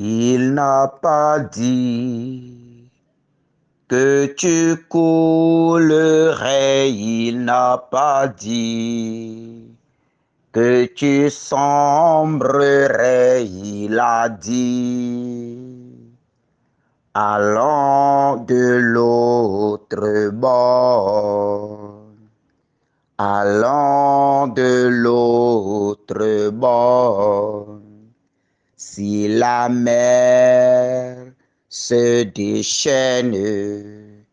Il n'a pas dit que tu coulerais, il n'a pas dit que tu sombrerais, il a dit. Allons de l'autre bord, allons de l'autre bord. Si la mer se déchaîne,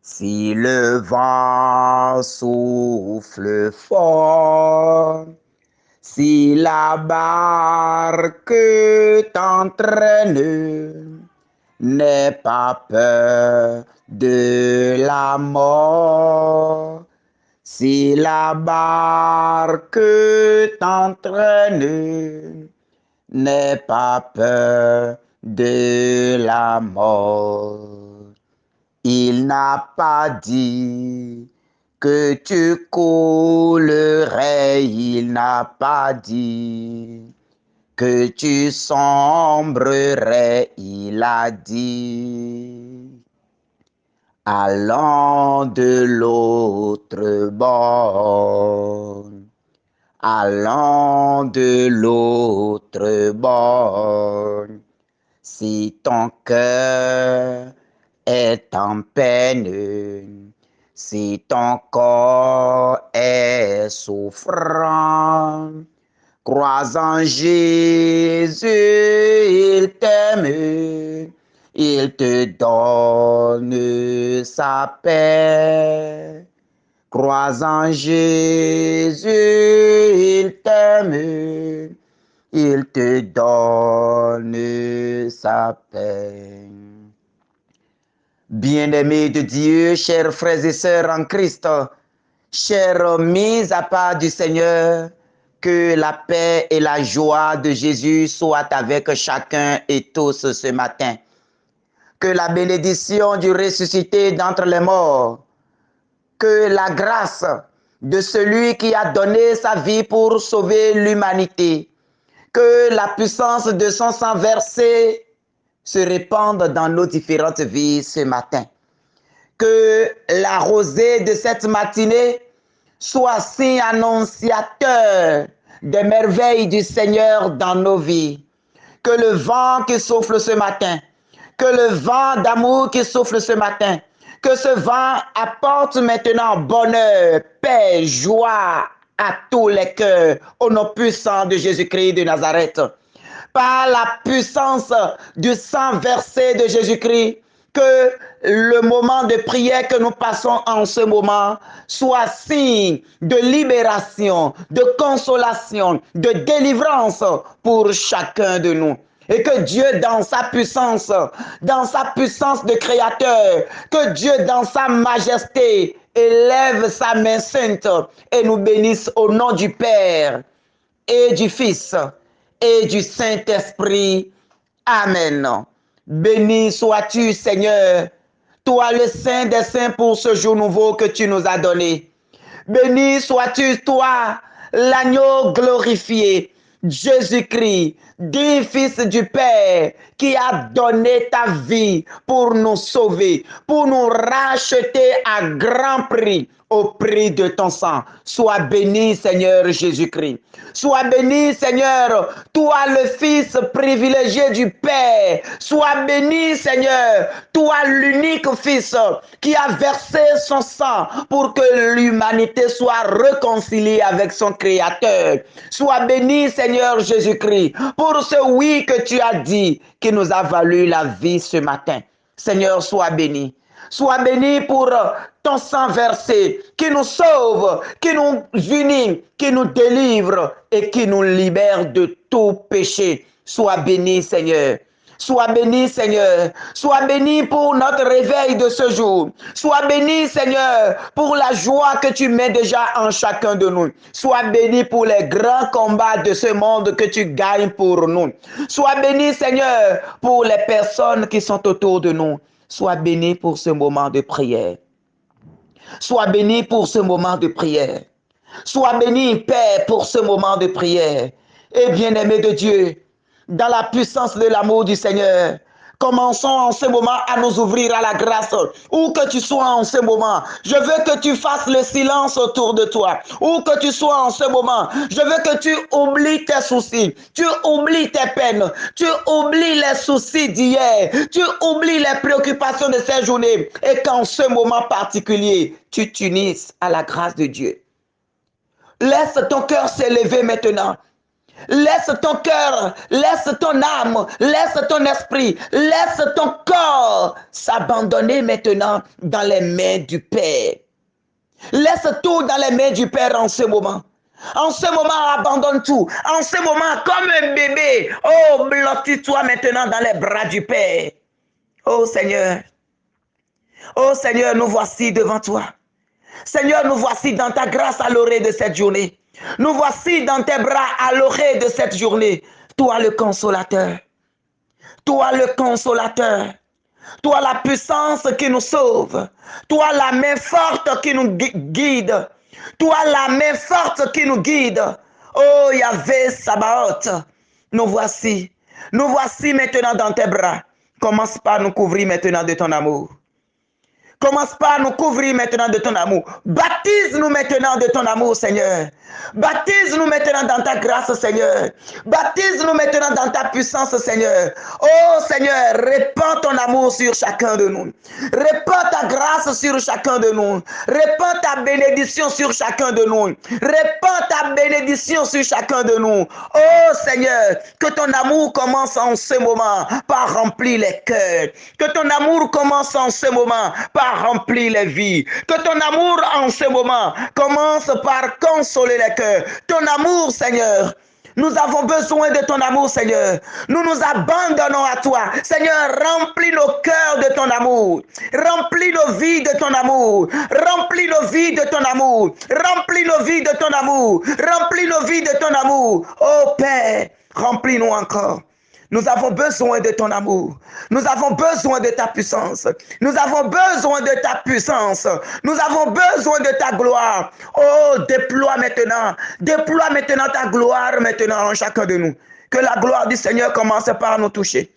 si le vent souffle fort, si la barque t'entraîne, n'aie pas peur de la mort. Si la barque t'entraîne, n'aie pas peur de la mort. Il n'a pas dit que tu coulerais, il n'a pas dit que tu sombrerais, il a dit. Allons de l'autre bord, allons de l'autre bord. Si ton cœur est en peine, si ton corps est souffrant, crois en Jésus, il t'aime, il te donne sa paix. Crois en Jésus, il t'aime, il te donne sa paix. Bien-aimés de Dieu, chers frères et sœurs en Christ, chers mis à part du Seigneur, que la paix et la joie de Jésus soient avec chacun et tous ce matin. Que la bénédiction du ressuscité d'entre les morts, que la grâce de celui qui a donné sa vie pour sauver l'humanité, que la puissance de son sang versé se répande dans nos différentes vies ce matin. Que la rosée de cette matinée soit signe annonciateur des merveilles du Seigneur dans nos vies. Que le vent qui souffle ce matin, que le vent d'amour qui souffle ce matin, que ce vent apporte maintenant bonheur, paix, joie à tous les cœurs, au nom puissant de Jésus-Christ de Nazareth. Par la puissance du sang versé de Jésus-Christ, que le moment de prière que nous passons en ce moment soit signe de libération, de consolation, de délivrance pour chacun de nous. Et que Dieu dans sa puissance de créateur, que Dieu dans sa majesté élève sa main sainte et nous bénisse au nom du Père et du Fils et du Saint-Esprit. Amen. Béni sois-tu, Seigneur, toi le Saint des Saints pour ce jour nouveau que tu nous as donné. Béni sois-tu, toi, l'agneau glorifié, Jésus-Christ, dit Fils du Père, qui a donné ta vie pour nous sauver, pour nous racheter à grand prix au prix de ton sang. Sois béni, Seigneur Jésus-Christ. Sois béni, Seigneur, toi le Fils privilégié du Père. Sois béni, Seigneur, toi l'unique Fils qui a versé son sang pour que l'humanité soit réconciliée avec son Créateur. Sois béni, Seigneur Jésus-Christ, pour ce oui que tu as dit qui nous a valu la vie ce matin. Seigneur, sois béni. Sois béni pour ton sang versé qui nous sauve, qui nous unit, qui nous délivre et qui nous libère de tout péché. Sois béni, Seigneur. Sois béni, Seigneur. Sois béni pour notre réveil de ce jour. Sois béni, Seigneur, pour la joie que tu mets déjà en chacun de nous. Sois béni pour les grands combats de ce monde que tu gagnes pour nous. Sois béni, Seigneur, pour les personnes qui sont autour de nous. Sois béni pour ce moment de prière. Sois béni pour ce moment de prière. Sois béni, Père, pour ce moment de prière. Et bien-aimé de Dieu, dans la puissance de l'amour du Seigneur. Commençons en ce moment à nous ouvrir à la grâce. Où que tu sois en ce moment, je veux que tu fasses le silence autour de toi. Où que tu sois en ce moment, je veux que tu oublies tes soucis, tu oublies tes peines, tu oublies les soucis d'hier, tu oublies les préoccupations de ces journées et qu'en ce moment particulier, tu t'unisses à la grâce de Dieu. Laisse ton cœur s'élever maintenant. Laisse ton cœur, laisse ton âme, laisse ton esprit, laisse ton corps s'abandonner maintenant dans les mains du Père. Laisse tout dans les mains du Père en ce moment. En ce moment, abandonne tout. En ce moment, comme un bébé, oh, blottis-toi maintenant dans les bras du Père. Oh Seigneur, nous voici devant toi. Seigneur, nous voici dans ta grâce à l'oreille de cette journée. Nous voici dans tes bras à l'oreille de cette journée. Toi le consolateur. Toi le consolateur. Toi la puissance qui nous sauve. Toi la main forte qui nous guide. Toi la main forte qui nous guide. Oh Yahvé Sabaoth. Nous voici. Nous voici maintenant dans tes bras. Commence par nous couvrir maintenant de ton amour. Commence par nous couvrir maintenant de ton amour. Baptise-nous maintenant de ton amour, Seigneur. Baptise-nous maintenant dans ta grâce, Seigneur. Baptise-nous maintenant dans ta puissance, Seigneur. Oh, Seigneur, répands ton amour sur chacun de nous. Répands ta grâce sur chacun de nous. Répands ta bénédiction sur chacun de nous. Répands ta bénédiction sur chacun de nous. Oh, Seigneur, que ton amour commence en ce moment par remplir les cœurs. Que ton amour commence en ce moment par remplir les vies. Que ton amour en ce moment commence par consoler les cœurs. Ton amour, Seigneur. Nous avons besoin de ton amour, Seigneur. Nous nous abandonnons à toi. Seigneur, remplis nos cœurs de ton amour. Remplis nos vies de ton amour. Remplis nos vies de ton amour. Remplis nos vies de ton amour. Remplis nos vies de ton amour. Oh Père, remplis-nous encore. Nous avons besoin de ton amour. Nous avons besoin de ta puissance. Nous avons besoin de ta puissance. Nous avons besoin de ta gloire. Oh, déploie maintenant ta gloire maintenant en chacun de nous. Que la gloire du Seigneur commence par nous toucher.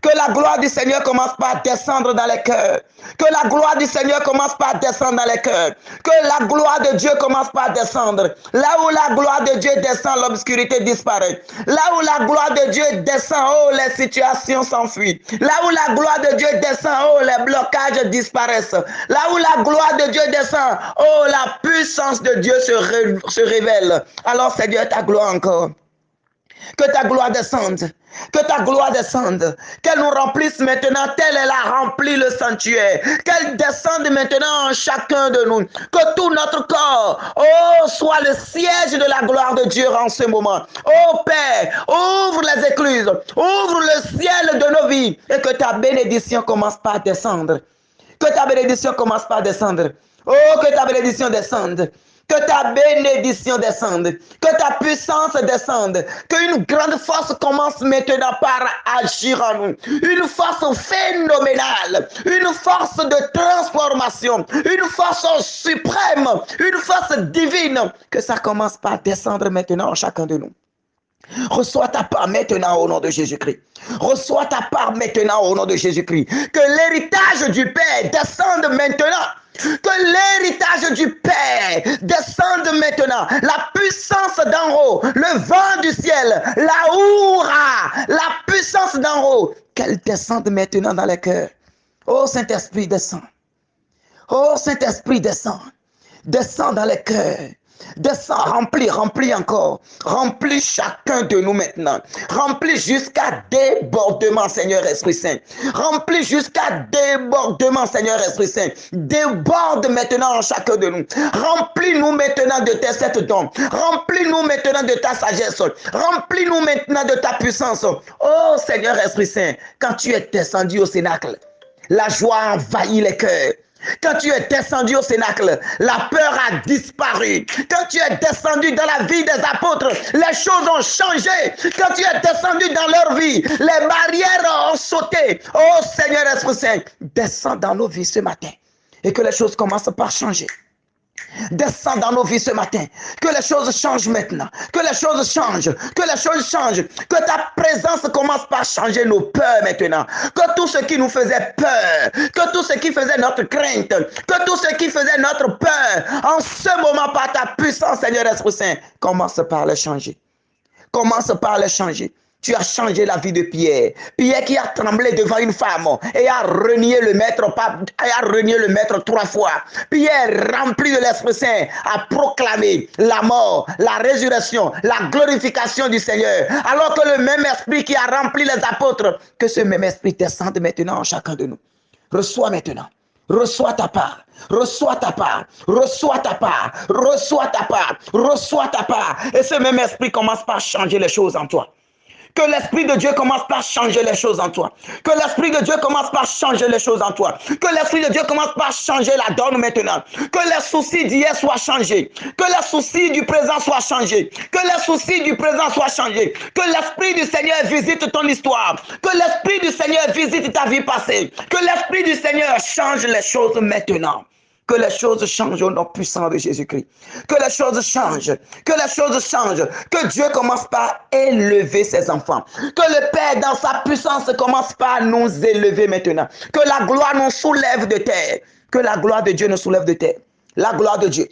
Que la gloire du Seigneur commence par descendre dans les cœurs. Que la gloire du Seigneur commence par descendre dans les cœurs. Que la gloire de Dieu commence par descendre. Là où la gloire de Dieu descend, l'obscurité disparaît. Là où la gloire de Dieu descend, oh, les situations s'enfuient. Là où la gloire de Dieu descend, oh, les blocages disparaissent. Là où la gloire de Dieu descend, oh, la puissance de Dieu se révèle. Alors, Seigneur, ta gloire encore. Que ta gloire descende. Que ta gloire descende. Qu'elle nous remplisse maintenant, telle elle a rempli le sanctuaire. Qu'elle descende maintenant en chacun de nous. Que tout notre corps, oh, soit le siège de la gloire de Dieu en ce moment. Oh Père, ouvre les écluses. Ouvre le ciel de nos vies. Et que ta bénédiction commence par descendre. Que ta bénédiction commence par descendre. Oh, que ta bénédiction descende. Que ta bénédiction descende, que ta puissance descende, qu'une grande force commence maintenant par agir en nous. Une force phénoménale, une force de transformation, une force suprême, une force divine. Que ça commence par descendre maintenant en chacun de nous. Reçois ta part maintenant au nom de Jésus-Christ. Reçois ta part maintenant au nom de Jésus-Christ. Que l'héritage du Père descende maintenant. Que l'héritage du Père descende maintenant. La puissance d'en haut, le vent du ciel, la oura, la puissance d'en haut, qu'elle descende maintenant dans les cœurs. Oh Saint-Esprit, descends. Oh Saint-Esprit, descends. Descends dans les cœurs. Descends, remplis encore. Remplis chacun de nous maintenant. Remplis jusqu'à débordement, Seigneur Esprit Saint. Remplis jusqu'à débordement, Seigneur Esprit Saint. Déborde maintenant en chacun de nous. Remplis-nous maintenant de tes sept dons. Remplis-nous maintenant de ta sagesse. Remplis-nous maintenant de ta puissance. Oh Seigneur Esprit Saint, quand tu es descendu au cénacle, la joie envahit les cœurs. Quand tu es descendu au cénacle, la peur a disparu. Quand tu es descendu dans la vie des apôtres, les choses ont changé. Quand tu es descendu dans leur vie, les barrières ont sauté. Oh Seigneur Esprit Saint, descends dans nos vies ce matin et que les choses commencent par changer. Descends dans nos vies ce matin. Que les choses changent maintenant. Que les choses changent. Que les choses changent. Que ta présence commence par changer nos peurs maintenant. Que tout ce qui nous faisait peur, que tout ce qui faisait notre crainte, que tout ce qui faisait notre peur, en ce moment par ta puissance, Seigneur Esprit Saint, commence par le changer. Commence par le changer. Tu as changé la vie de Pierre. Pierre qui a tremblé devant une femme et a renié le maître 3 fois. Pierre, rempli de l'Esprit Saint, a proclamé la mort, la résurrection, la glorification du Seigneur. Alors que le même esprit qui a rempli les apôtres, que ce même esprit descende maintenant en chacun de nous. Reçois maintenant. Reçois ta part, reçois ta part, reçois ta part, reçois ta part, reçois ta part. Et ce même esprit commence par changer les choses en toi. Que l'Esprit de Dieu commence par changer les choses en toi. Que l'Esprit de Dieu commence par changer les choses en toi. Que l'Esprit de Dieu commence par changer la donne maintenant. Que les soucis d'hier soient changés. Que les soucis du présent soient changés. Que les soucis du présent soient changés. Que l'Esprit du Seigneur visite ton histoire. Que l'Esprit du Seigneur visite ta vie passée. Que l'Esprit du Seigneur change les choses maintenant. Que les choses changent au nom puissant de Jésus-Christ. Que les choses changent. Que les choses changent. Que Dieu commence par élever ses enfants. Que le Père dans sa puissance commence par nous élever maintenant. Que la gloire nous soulève de terre. Que la gloire de Dieu nous soulève de terre. La gloire de Dieu.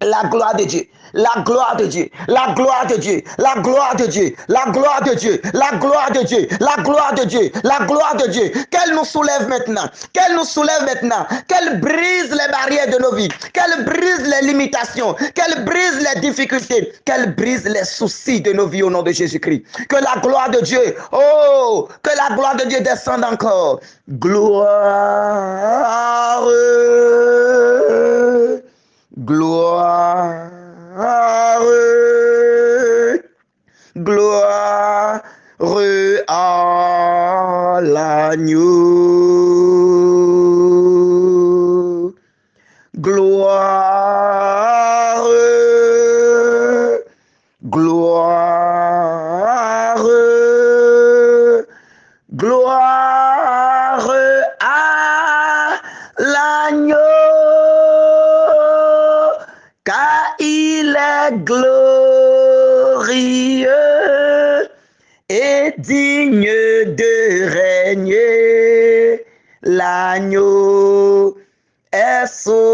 La gloire de Dieu, la gloire de Dieu, la gloire de Dieu, la gloire de Dieu, la gloire de Dieu, la gloire de Dieu, la gloire de Dieu, la gloire de Dieu. Qu'elle nous soulève maintenant, qu'elle nous soulève maintenant, qu'elle brise les barrières de nos vies, qu'elle brise les limitations, qu'elle brise les difficultés, qu'elle brise les soucis de nos vies au nom de Jésus-Christ. Que la gloire de Dieu, oh, que la gloire de Dieu descende encore. Gloire. Gloire, gloire à l'agneau. Gloire, gloire, gloire à l'agneau. Car il est glorieux et digne de régner. L'agneau est souverain.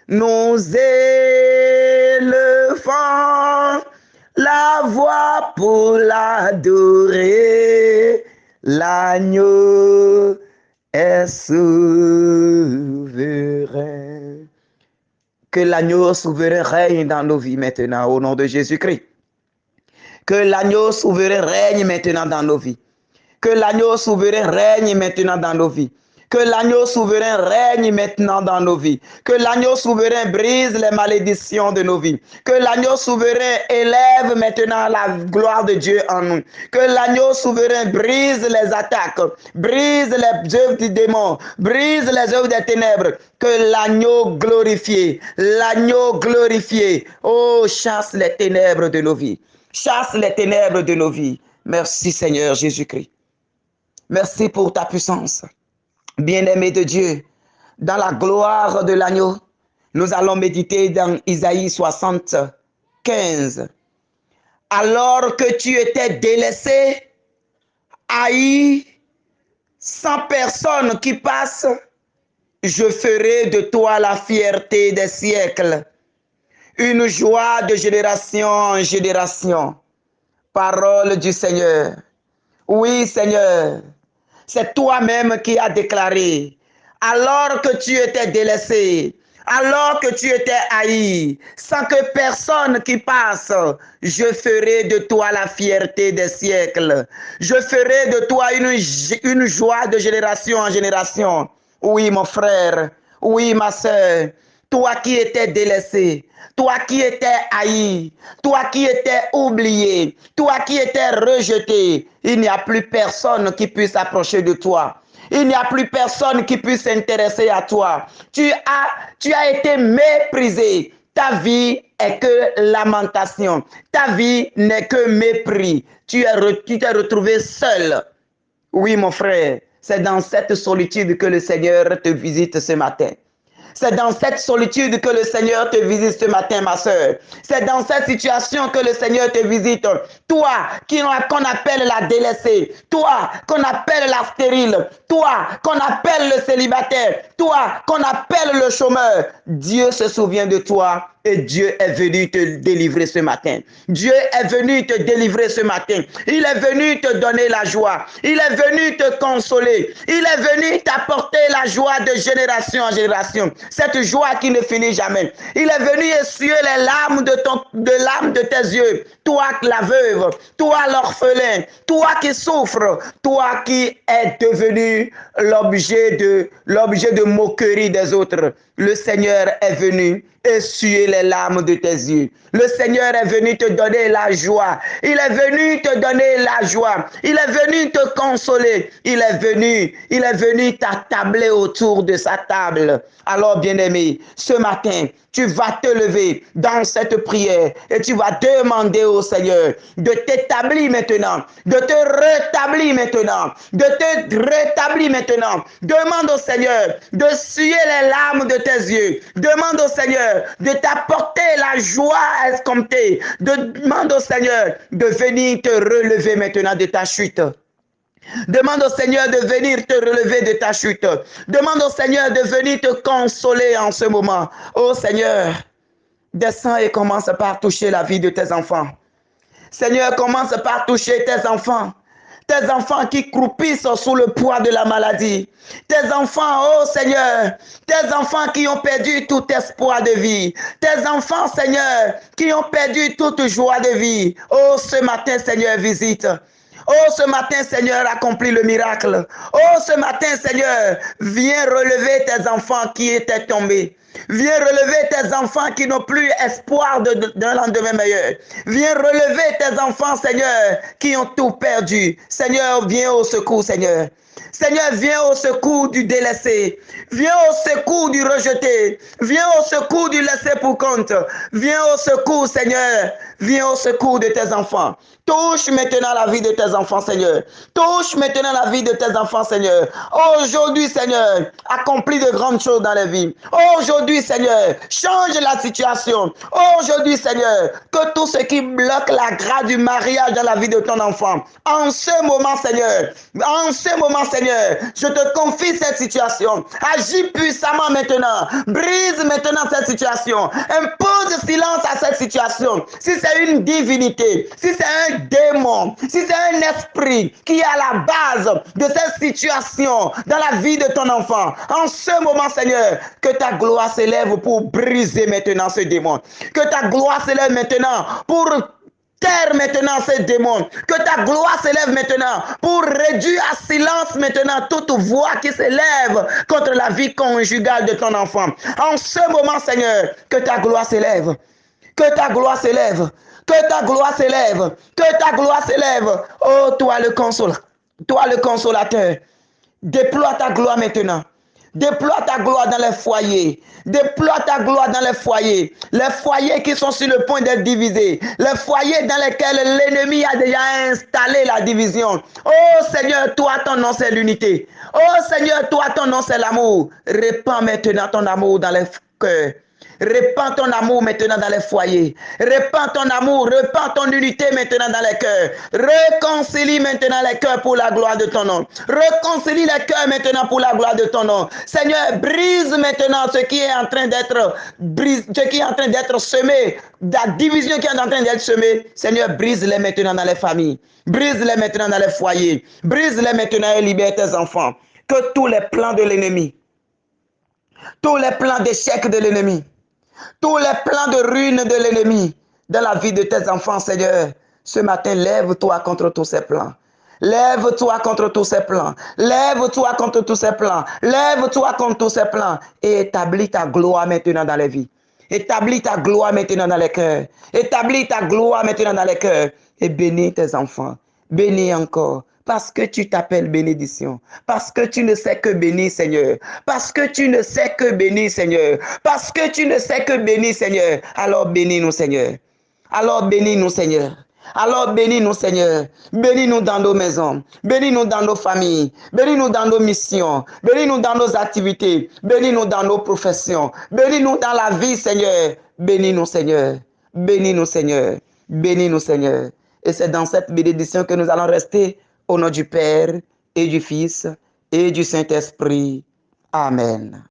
Nous élevons la voix pour l'adorer. L'agneau est souverain. Que l'agneau souverain règne dans nos vies maintenant au nom de Jésus-Christ. Que l'agneau souverain règne maintenant dans nos vies. Que l'agneau souverain règne maintenant dans nos vies. Que l'agneau souverain règne maintenant dans nos vies. Que l'agneau souverain brise les malédictions de nos vies. Que l'agneau souverain élève maintenant la gloire de Dieu en nous. Que l'agneau souverain brise les attaques, brise les œuvres du démon, brise les œuvres des ténèbres. Que l'agneau glorifié, oh, chasse les ténèbres de nos vies. Chasse les ténèbres de nos vies. Merci Seigneur Jésus-Christ. Merci pour ta puissance. Bien-aimé de Dieu, dans la gloire de l'agneau, nous allons méditer dans Isaïe 75. Alors que tu étais délaissé, haï, sans personne qui passe, je ferai de toi la fierté des siècles, une joie de génération en génération. Parole du Seigneur. Oui, Seigneur. C'est toi-même qui as déclaré, alors que tu étais délaissé, alors que tu étais haï, sans que personne qui passe, je ferai de toi la fierté des siècles. Je ferai de toi une joie de génération en génération. Oui, mon frère, oui, ma soeur, toi qui étais délaissé, toi qui étais haï, toi qui étais oublié, toi qui étais rejeté, il n'y a plus personne qui puisse s'approcher de toi. Il n'y a plus personne qui puisse s'intéresser à toi. Tu as été méprisé. Ta vie est que lamentation. Ta vie n'est que mépris. Tu t'es retrouvé seul. Oui, mon frère, C'est dans cette solitude que le Seigneur te visite ce matin. C'est dans cette solitude que le Seigneur te visite ce matin, ma soeur. C'est dans cette situation que le Seigneur te visite. Toi qu'on appelle la délaissée, toi qu'on appelle la stérile, toi qu'on appelle le célibataire, toi qu'on appelle le chômeur, Dieu se souvient de toi. Et Dieu est venu te délivrer ce matin. Dieu est venu te délivrer ce matin. Il est venu te donner la joie. Il est venu te consoler. Il est venu t'apporter la joie de génération en génération. Cette joie qui ne finit jamais. Il est venu essuyer les larmes de tes yeux. Toi la veuve, toi l'orphelin, toi qui souffres, toi qui es devenu l'objet de moquerie des autres. Le Seigneur est venu essuyer les larmes de tes yeux. Le Seigneur est venu te donner la joie. Il est venu te donner la joie. Il est venu te consoler. Il est venu t'attabler autour de sa table. Alors, bien-aimé, ce matin, tu vas te lever dans cette prière et tu vas demander au Seigneur de t'établir maintenant, de te rétablir maintenant, de te rétablir maintenant. Demande au Seigneur de suer les larmes de tes yeux. Demande au Seigneur de t'apporter la joie escomptée. Demande au Seigneur de venir te relever maintenant de ta chute. Demande au Seigneur de venir te relever de ta chute. Demande au Seigneur de venir te consoler en ce moment. Oh Seigneur, descends et commence par toucher la vie de tes enfants. Seigneur, commence par toucher tes enfants. Tes enfants qui croupissent sous le poids de la maladie. Tes enfants, oh Seigneur, tes enfants qui ont perdu tout espoir de vie. Tes enfants, Seigneur, qui ont perdu toute joie de vie. Oh, ce matin, Seigneur, visite. Oh, ce matin, Seigneur, accomplis le miracle. Oh, ce matin, Seigneur, viens relever tes enfants qui étaient tombés. Viens relever tes enfants qui n'ont plus espoir d'un lendemain meilleur. Viens relever tes enfants, Seigneur, qui ont tout perdu. Seigneur, viens au secours, Seigneur. Seigneur, viens au secours du délaissé. Viens au secours du rejeté. Viens au secours du laissé pour compte. Viens au secours, Seigneur. Viens au secours de tes enfants. Touche maintenant la vie de tes enfants, Seigneur. Touche maintenant la vie de tes enfants, Seigneur. Aujourd'hui, Seigneur, accomplis de grandes choses dans la vie. Aujourd'hui, Seigneur, change la situation. Aujourd'hui, Seigneur, que tout ce qui bloque la grâce du mariage dans la vie de ton enfant, en ce moment, Seigneur, je te confie cette situation. Agis puissamment maintenant. Brise maintenant cette situation. Impose silence à cette situation. Si c'est une divinité, si c'est un démon, si c'est un esprit qui est à la base de cette situation dans la vie de ton enfant, en ce moment, Seigneur, que ta gloire s'élève pour briser maintenant ce démon. Que ta gloire s'élève maintenant pour taire maintenant ces démons. Que ta gloire s'élève maintenant pour réduire à silence maintenant toute voix qui s'élève contre la vie conjugale de ton enfant. En ce moment, Seigneur, que ta gloire s'élève. Que ta gloire s'élève. Que ta gloire s'élève. Que ta gloire s'élève. Oh, toi le consolateur. Déploie ta gloire maintenant. Déploie ta gloire dans les foyers. Déploie ta gloire dans les foyers. Les foyers qui sont sur le point d'être divisés. Les foyers dans lesquels l'ennemi a déjà installé la division. Oh Seigneur, toi ton nom c'est l'unité. Oh Seigneur, toi ton nom c'est l'amour. Répands maintenant ton amour dans les cœurs. Répands ton amour maintenant dans les foyers. Répands ton amour, répands ton unité maintenant dans les cœurs. Réconcilie maintenant les cœurs pour la gloire de ton nom. Réconcilie les cœurs maintenant pour la gloire de ton nom. Seigneur, brise maintenant ce qui est en train d'être semé, la division qui est en train d'être semée. Seigneur, brise-les maintenant dans les familles. Brise-les maintenant dans les foyers. Brise-les maintenant et libère tes enfants. Que tous les plans de l'ennemi, tous les plans d'échec de l'ennemi, tous les plans de ruine de l'ennemi dans la vie de tes enfants, Seigneur, ce matin, lève-toi contre tous ces plans. Lève-toi contre tous ces plans. Lève-toi contre tous ces plans. Lève-toi contre tous ces plans et établis ta gloire maintenant dans les vies. Établis ta gloire maintenant dans les cœurs. Établis ta gloire maintenant dans les cœurs et bénis tes enfants. Bénis encore. Parce que tu t'appelles bénédiction. Parce que tu ne sais que bénir, Seigneur. Parce que tu ne sais que bénir, Seigneur. Parce que tu ne sais que bénir, Seigneur. Alors bénis-nous, Seigneur. Alors bénis-nous, Seigneur. Alors bénis-nous, Seigneur. Bénis-nous dans nos maisons. Bénis-nous dans nos familles. Bénis-nous dans nos missions. Bénis-nous dans nos activités. Bénis-nous dans nos professions. Bénis-nous dans la vie, Seigneur. Bénis-nous, Seigneur. Bénis-nous, Seigneur. Bénis-nous, Seigneur. Et c'est dans cette bénédiction que nous allons rester au nom du Père et du Fils et du Saint-Esprit. Amen.